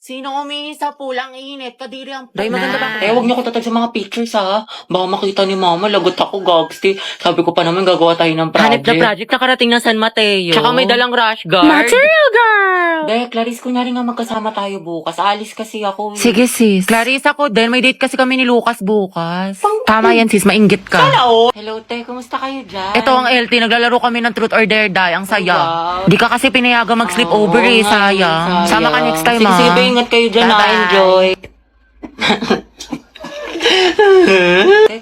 Sino umihi sa pool? Ang init. Kadiri ang Day, maganda ba? huwag niyo ko tatag sa mga pictures, ha? Baka makita ni mama, lagot ako, gagsti. Sabi ko pa naman, gagawa tayo ng Hanip project. na project nakarating ng San Mateo. Tsaka may dalang rush guard. Material girl! Dek, Clarice, kunyari nga magkasama tayo bukas. Alis kasi ako. Sige sis. Clarissa ko din, may date kasi kami ni Lucas bukas. Tama yan sis, mainggit ka. Hello, te. Kumusta kayo dyan? Ito ang LT, naglalaro kami ng Truth or Dare Die. Ang saya. Wow. Di ka kasi pinayagan mag-sleep over Oo eh, nga, sayang. Sama ka next time, sige, ha? sige, ingat kayo dyan, Bye-bye. Enjoy.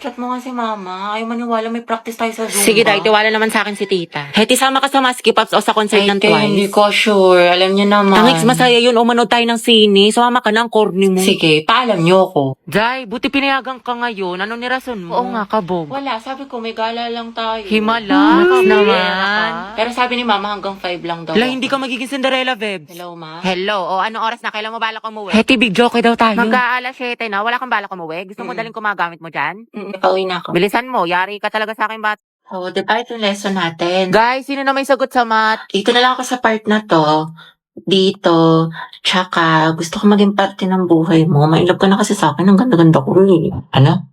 Chat mo nga si mama. Ayaw maniwala, may practice tayo sa Zumba. Sige, Day, tiwala naman sa akin si tita. Heti, sama ka sa Maski Pops o sa concert ng Te, hindi Twice. ko sure. Alam niyo naman. Tangix, masaya yun. O manood tayo ng sine. Sumama ka na ang corny mo. Sige, paalam niyo ako. Day, buti pinayagan ka ngayon. Ano ni rason mo? Oo nga, kabog. Wala, sabi ko, may gala lang tayo. Himala naman. Pero sabi ni mama, hanggang 5 lang daw. Hala, hindi ka magiging Cinderella, Bebs. Hello, ma. Hello, o anong oras na? Kailan mo balak umuwi? Heti, big joke daw tayo. Mag-aalas 7 na, wala kang balak umuwi? Gusto mo daling kumagamit mo dyan? Pauwi na ako. Bilisan mo, yari ka talaga sa akin, bat. Oh, diba ito yung lesson natin? Guys, sino na may sagot sa math? Dito na lang ako sa part na to. Dito. Tsaka, gusto ko maging parte ng buhay mo. Mailap ka na kasi sa akin. Ang ganda-ganda ko eh. Ano?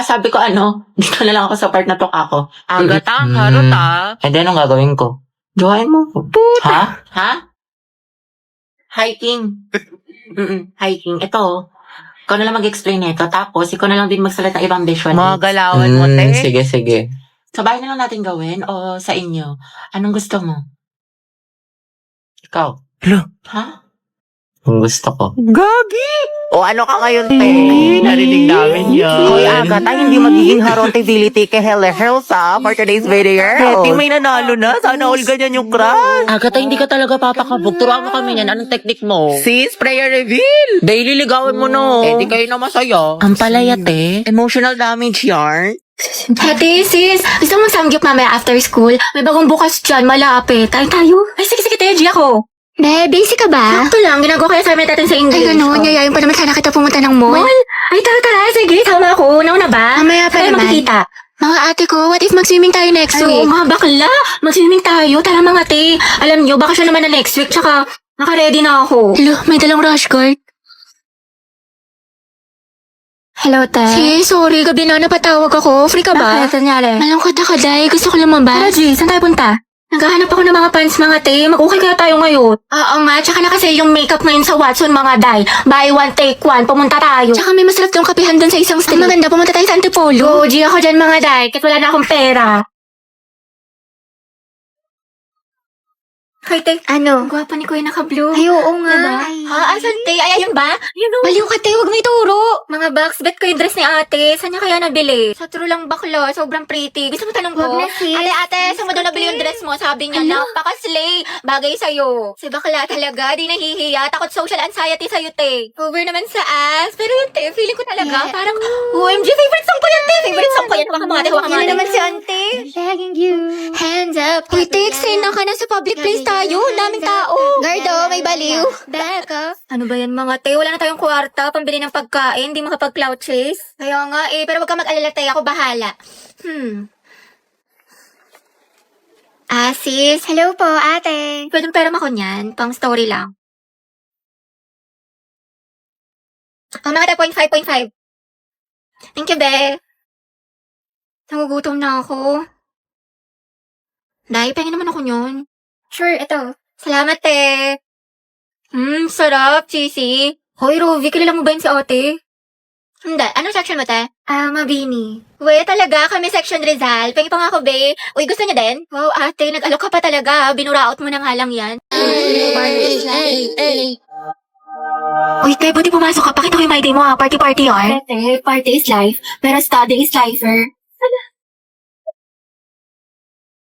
Sabi ko ano, dito na lang ako sa part na to ako. Agatang, harot ah. And then, anong gagawin ko? Join mo. Ha? Ha? Hiking. Hiking. Ito. Ikaw na lang mag-explain nito. Tapos, ikaw na lang din magsalat ng ibang visual. Mga galawan mo, te. Sige, sige. Sa bahay na lang natin gawin o sa inyo? Anong gusto mo? Ikaw. Hala. Ha? Ang gusto ko. Gagi! O ano ka ngayon, te? Narinig namin yan. Hoy, Agatha, hindi magiging harontability kay Helsa for today's video. Heti, may nanalo na. Sana all ganyan yung crush. Agatha, hindi ka talaga papakabog. Turuan mo kami yan. Anong technique mo? Sis, prayer reveal. Daily ligawan mo no. Eh, di kayo na masaya. Ang palaya, te. Emotional damage yarn. Hati sis, gusto mong samgyup mamaya after school? May bagong bukas dyan, malapit. Tayo. Ay sige, Teji ako. Be, basic ka ba? Sakto lang, ginagawa ko yung assignment natin sa English. Ay, ganun. Oh. Yayain pa naman sana kita pumunta ng mall. Mall? Ay, tara. Sige, tama ako. Nauna ba? Mamaya pa Tayo naman. makikita. Mga ate ko, what if mag-swimming tayo next Ay, oo week? nga, bakla. Mag-swimming tayo. Tara mga te. Alam nyo, bakasyon naman na next week. Tsaka, naka-ready na ako. Hello, may dalang rush guard. Hello, te. Sis, sorry, gabi na napatawag ako. Free ka ba? Bakit? Nangyari? Malungkot ako, Day. Gusto ko Tara, lumabas. G. Saan tayo punta? Naghahanap ako ng mga pants, mga te. Mag-okay kaya tayo ngayon. Oo nga, tsaka nakasale yung makeup ngayon sa Watson, mga day. Buy one, take one. Pumunta tayo. Tsaka may masarap tong kapihan dun sa isang street. Ang maganda, pumunta tayo sa Go, Antipolo. G ako dyan, mga day. Kasi wala na akong pera. Ay, te. Ano? Ang gwapa ni Kuya naka-blue. Ay, oo nga. Diba? Ha? Asan, te? Ay, ayun ba? Ayun o. Baliw ka, Tay. Huwag mo ituro. Mga box, bet ko yung dress ni ate. Saan niya kaya nabili? Sa true lang bakla, sobrang pretty. Gusto mo tanong ko? Huwag na, sis. Ate, saan mo daw nabili yung dress mo? Sabi niya, napaka-slay. Bagay sa'yo. Si bakla talaga, di nahihiya. Takot social anxiety sa'yo, te. Over naman sa ass. Pero yun, te, feeling ko talaga, Yeah. parang, OMG, favorite song ko yan, te. Favorite song ko yan. Hawakan mo nga, te. Hawakan mo nga, te. Yan naman si ante. Begging you. Hands up. Uy, te, eksena ka na sa public place tayo. Daming tao. Gardo, may baliw. Back off. Ano ba yan mga te? Wala na tayong kwarta, pambili ng pagkain, di makapag-cloud chase. Kaya nga pero wag ka mag-alala te, ako bahala. Sis. Hello po, ate. Pwedeng pera ako niyan, pang story lang. Mga te, 0.5. Thank you, be. Nagugutom na ako. Dahil, pengin naman ako yun. Sure, ito. Salamat, te. Sarap, cheesy. Hoy, Ruby, kilala mo ba yun si ate? Hindi. Anong section mo, te? Mabini. We, talaga, kami section Rizal. Pengi pa nga ako, be. Uy, gusto niya din? Wow, ate, nag-alok ka pa talaga. Binuraot mo na nga lang yan. Uy, te, buti pumasok ka. Pakita ko yung my day mo, ha? Party, yun. Ate, party is life, pero study is lifer.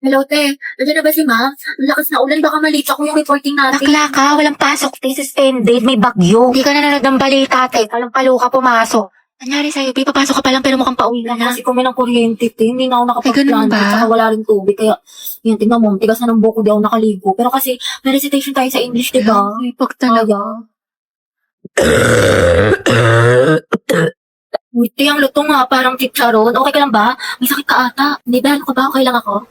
Hello, te. Nandiyan na ba si ma'am? Ang lakas na ulan. Baka malate ako yung reporting natin. Bakla ka, walang pasok. Te, suspended. May bagyo. Hindi ka na nanood ng balita, te. Palang-palo ka pumasok. Nangyari sa'yo, Pi, papasok ka pa lang pero mukhang pauwi ka na. Kasi kumi ng kuryente, te. Hindi na ako nakapag-plan. ganun ba? Saka wala rin tubig. Kaya, yan, tingnan mo. Tigas na ng buko, di ako nakaligo. Pero kasi, may recitation tayo sa English, di ba? Ay, pag talaga. Buti ang luto nga, parang chicharon. Okay ka lang ba? May sakit ka ata. Hindi ba? Ano ka ba? Okay lang ako.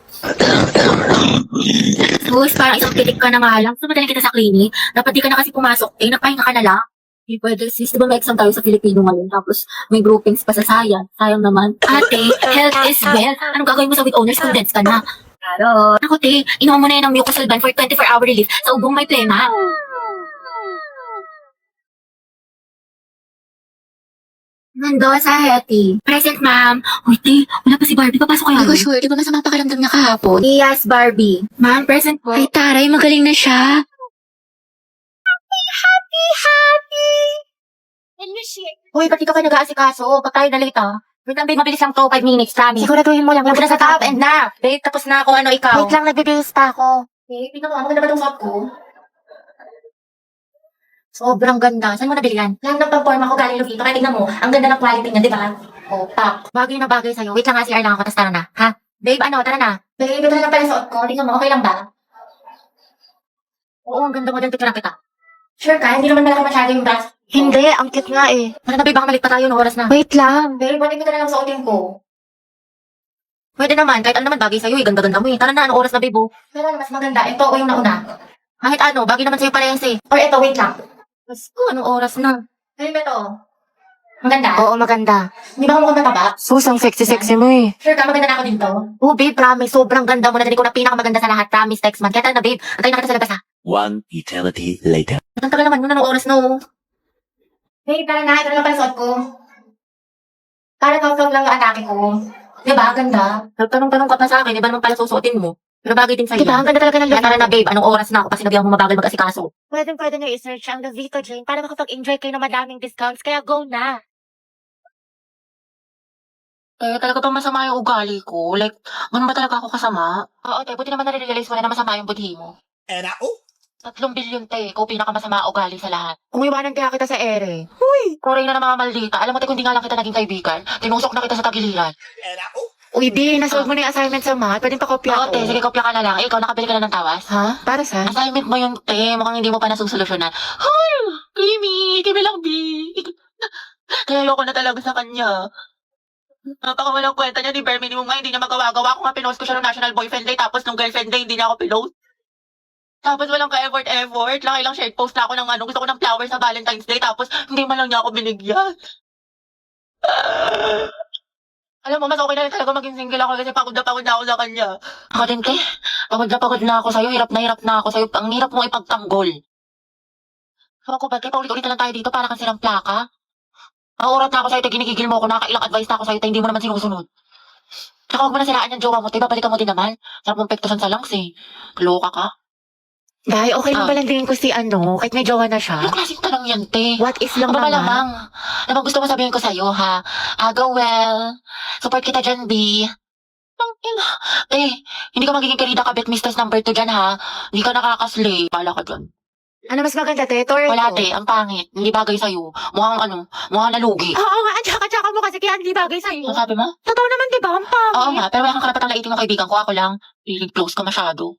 Sus, parang isang pitik ka na nga lang. Sumadaling kita sa clinic. Dapat di ka na kasi pumasok. Nagpahinga ka na lang. Hindi pwede sis. Di ba may exam tayo sa Filipino ngayon? Tapos may groupings pa sa science. Sayang naman. Ate, health is wealth. Anong gagawin mo sa with honors? Students ka na. Claro. Ako te, inuman mo na yan ng mucosolvan for 24-hour relief sa ubong may plema. Nando sa Hetty. Present, ma'am. Uy, te, wala pa si Barbie. Papasok kayo. Hindi ko sure, di ba masama pakiramdam niya kahapon? Yes, Barbie. Ma'am, present po. Ay, taray, magaling na siya. Uy, ba't di ka pa nag-aasikaso? Pag tayo na late, Wait lang, babe, mabilis lang to. 5 minutes, promise. Siguraduhin mo lang. Huwag na sa top and na. Babe, tapos na ako. Ano, ikaw? Wait lang, nagbibihis pa ako. Babe, tingnan mo, maganda ba itong suot ko? Sobrang ganda. Saan mo nabili yan? Lang ng pang-forma ko galing Luvito. Kaya tingnan mo, ang ganda ng quality niya, di ba? Oh, pak. Bagay na bagay sa'yo. Wait lang nga, CR lang ako, tas tara na. Ha? Babe, ano, tara na. Babe, ito na lang pala suot ko. Tingnan mo, okay lang ba? Oo, ang ganda mo dyan. Picture kita. Sure ka? Hindi naman malaki masyado yung brass. Hindi, ang cute nga eh. Ano na, babe, baka malit pa tayo, no oras na. Wait lang. Babe, pwede ko na lang suotin ko. Pwede naman, kahit ano naman bagay sa'yo eh. Ganda-ganda mo eh. Tara na, anong oras na, babe, oh. Pero ano, mas maganda. Ito o yung nauna. Kahit ano, bagay naman sa'yo parehas eh. Or ito, wait lang. Mas anong oras na? Babe, ito. Maganda? Oo, maganda. Hindi ba ka mukhang mataba? Sus, ang sexy-sexy mo eh. Sure ka, maganda na ako dito. Oh, babe, promise. Sobrang ganda mo. Narinig ko na pinakamaganda sa lahat. Promise, text man. Kaya tara na, babe. Antayin na kita sa labas, ha? One eternity later. Ang tagal naman nun, anong oras na, oh. Babe, tara na. Ito na lang pala suot ko. Para vlog lang yung atake ko. Diba, ang ganda. Nagtanong-tanong ka pa sa akin, iba naman pala susuotin mo. Pero bagay din sa'yo. Diba, ang ganda talaga ng look. Kaya tara na, babe. Anong oras na ako kasi nabihan mo mabagal mag-asikaso. Pwede nyo i-search ang The Vito Jane para makapag-enjoy kayo ng madaming discounts, kaya go na! Talaga bang masama yung ugali ko? Like, ganun ba talaga ako kasama? Oo, te. Buti naman nare-realize mo na masama yung budhi mo. And I, oh, 3 bilyon, te. Ikaw pinakamasama ugali sa lahat. Umiwanan kaya kita sa ere. Koray na ng mga maldita. Alam mo, te, kung di nga lang kita naging kaibigan, tinusok na kita sa tagiliran. and I, oh. Uy, di, nasolve mo na yung assignment sa math. Pwede pa kopya Oo, ako. te. Sige, kopya ka na lang. Ikaw, nakabili ka na ng tawas. Ha? Para sa? Assignment mo yun, te. Mukhang hindi mo pa nasusolusyonan. Hoy! Kimi! Kimi lang, B! Kaya ayoko na talaga sa kanya. Napakawalang kwenta niya ni Bare Minimum nga, hindi niya magawa-gawa. Ako nga pinost ko siya ng National Boyfriend Day, tapos nung Girlfriend Day, hindi niya ako pinost. Tapos walang ka-effort. Lang share post na ako ng gusto ko ng flowers sa Valentine's Day, tapos hindi man lang niya ako binigyan. Alam mo, mas okay na rin talaga maging single ako kasi pagod na ako sa kanya. Ako din, te. Pagod na ako sa'yo. Hirap na ako sa'yo. Ang hirap mo ipagtanggol. Sabi ko, ba't kayo paulit-ulit na lang tayo dito para kang sirang plaka? Ang oras na ako sa'yo, te. Ginigigil mo ako. Nakailang advice na ako sa'yo, te. Hindi mo naman sinusunod. Tsaka huwag mo na siraan yung jowa mo, te. Babalikan mo din naman. Sarap mong pektosan sa langs, eh. Kaloka ka. Dahil okay lang palang tingin ko si kahit may jowa na siya. Anong klaseng tanong yan, te? What if lang Ano ba naman? malamang? Ano bang gusto mo sabihin ko sa'yo, ha? Go well. Support kita dyan, B. Hindi ka magiging Karida Kabit Mistress number 2 dyan, ha? Hindi ka nakakaslay. Pala ka dyan. Ano mas maganda, te? Torre Wala, ko? te. Ang pangit. Hindi bagay sa'yo. Mukhang nalugi. Oo nga, ang tsaka-tsaka mo kasi kaya hindi bagay sa'yo. Ano sabi mo? Totoo naman, di ba? Ang pangit. Oo nga, pero wala kang karapatang laitin yung kaibigan ko. Ako lang. Feeling close ka masyado.